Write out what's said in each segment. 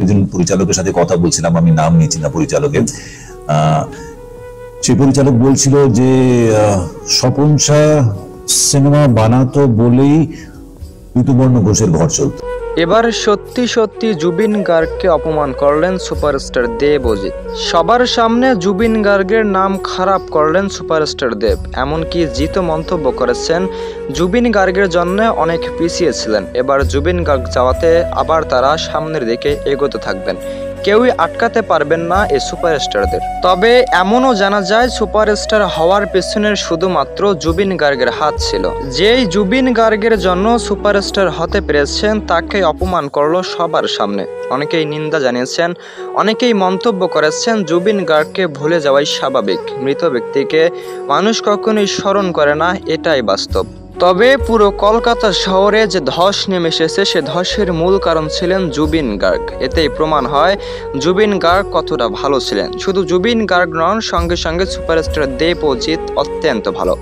একজন পরিচালকের সাথে কথা বলছিলাম, আমি নাম নিয়েছি না পরিচালকের। সেই পরিচালক বলছিল যে স্বপন শাহ সিনেমা বানাতো বলেই ঋতুপর্ণ ঘোষের ঘর চলত। এবার সত্যি সত্যি জুবিন গার্গকে অপমান করলেন সুপারস্টার দেব ও জিৎ। সবার সামনে জুবিন গার্গের নাম খারাপ করলেন সুপারস্টার দেব। এমনকি জিতও মন্তব্য করেছেন জুবিন গার্গের জন্য অনেক পিছিয়ে ছিলেন, এবার জুবিন গার্গ যাওয়াতে আবার তারা সামনের দিকে এগোতে থাকবেন। কেউই আটকাতে পারবেন না এই সুপারস্টারদের। তবে এমনও জানা যায় সুপারস্টার হওয়ার পেছনের শুধুমাত্র জুবিন গার্গের হাত ছিল। যেই জুবিন গার্গের জন্য সুপারস্টার হতে পেরেছেন তাকে অপমান করলো সবার সামনে। অনেকেই নিন্দা জানিয়েছেন, অনেকেই মন্তব্য করেছেন জুবিন গার্গকে ভুলে যাওয়াই স্বাভাবিক। মৃত ব্যক্তিকে মানুষ কখনোই স্মরণ করে না, এটাই বাস্তব। তবে পুরো কলকাতা শহরে যে ধস নেমে এসেছে সে ধসের মূল কারণ ছিলেন জুবিন গার্গ। এতেই প্রমাণ হয় জুবিন গার্গ কতটা ভালো ছিলেন। শুধু জুবিন গার্গ নন, সঙ্গে সঙ্গে সুপারস্টার দেব ও জিৎ অত্যন্ত ভালো।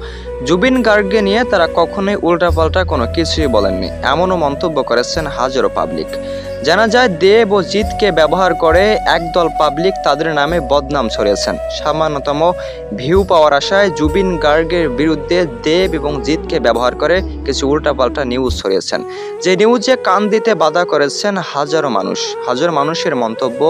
জুবিন গার্গকে নিয়ে তারা কখনোই উল্টাপাল্টা কোনো কিছুই বলেননি, এমনও মন্তব্য করেছেন হাজারো পাবলিক। জানা যায় দেব ও জিৎকে ব্যবহার করে একদল পাবলিক তাদের নামে বদনাম ছড়িয়েছেন। সামান্যতম ভিউ পাওয়ার আশায় জুবিন গার্গের বিরুদ্ধে দেব এবং জিৎকে ব্যবহার করে কিছু উল্টাপাল্টা নিউজ ছড়িয়েছেন, যে নিউজে কান দিতে বাধা করেছেন হাজারো মানুষ। হাজার মানুষের মন্তব্য,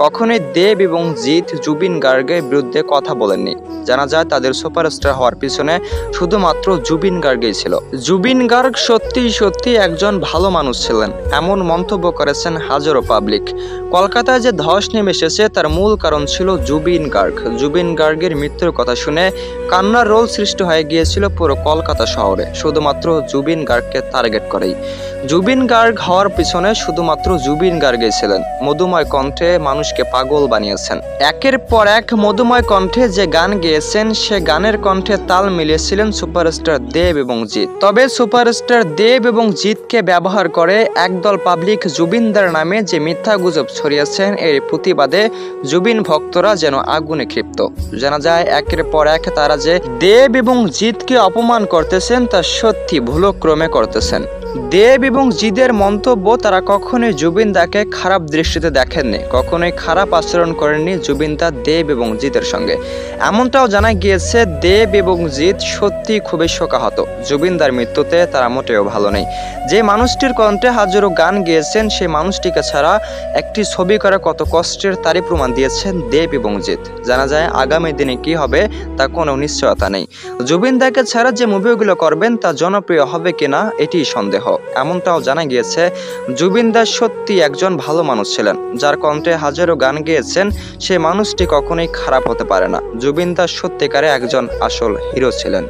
কখনোই দেব এবং জিৎ জুবিন গার্গের বিরুদ্ধে কথা বলেননি। জানা যায় তাদের সুপারস্টার হওয়ার পিছনে শুধুমাত্র জুবিন গার্গই ছিল। জুবিন গার্গ সত্যি সত্যি একজন ভালো মানুষ ছিলেন, এমন মন্তব্য করেছেন হাজারো পাবলিক। কলকাতায় যে ধস নেমে এসেছে তার মূল কারণ ছিল জুবিন গার্গ। জুবিন গার্গের মৃত্যুর কথা শুনে কান্নার রোল সৃষ্টি হয়ে গিয়েছিল পুরো কলকাতা শহরে, শুধুমাত্র জুবিন গার্গকে টার্গেট করেই। জুবিন গার্গ হওয়ার পিছনে শুধুমাত্র জুবিন গার্গই ছিলেন। মধুময় কণ্ঠে মানুষকে পাগল বানিয়েছেন। একের পর এক মধুময় কণ্ঠে যে গান গেয়েছেন সে গানের কণ্ঠে তাল মিলিয়েছিলেন সুপারস্টার দেব এবং জিৎ। তবে সুপারস্টার দেব এবং জিৎকে ব্যবহার করে একদল পাবলিক জুবিনদার নামে যে মিথ্যা গুজব ছড়িয়েছেন, এর প্রতিবাদে জুবিন ভক্তরা যেন আগুনে ক্ষিপ্ত। জানা যায় একের পর এক তারা যে দেব এবং জিৎকে অপমান করতেছেন তা সত্যি ভুলক্রমে করতেছেন। দেব এবং জিদের মন্তব্য, তারা কখনোই জুবিনদাকে খারাপ দৃষ্টিতে দেখেননি, কখনোই খারাপ আচরণ করেননি জুবিনদা দেব এবং জিদের সঙ্গে। এমনটাও জানা গিয়েছে দেব এবং জিৎ সত্যি খুবই শোকাহত। জুবিনদার মৃত্যুতে তারা মোটেও ভালো নেই। যে মানুষটির কণ্ঠে হাজারো গান গেয়েছেন সেই মানুষটিকে ছাড়া একটি ছবি করা কত কষ্টের তারই প্রমাণ দিয়েছেন দেব এবং জিৎ। জানা যায় আগামী দিনে কি হবে তা কোনো নিশ্চয়তা নেই। জুবিনদাকে ছাড়া যে মুভিগুলো করবেন তা জনপ্রিয় হবে কিনা এটি সন্দেহ। এমনটাও জানা গিয়েছে জুবিনদা সত্যি একজন ভালো মানুষ ছিলেন। যার কণ্ঠে হাজারো গান গেয়েছেন সেই মানুষটি কখনোই খারাপ হতে পারে না। জুবিনদা সত্যিকারে একজন আসল হিরো ছিলেন।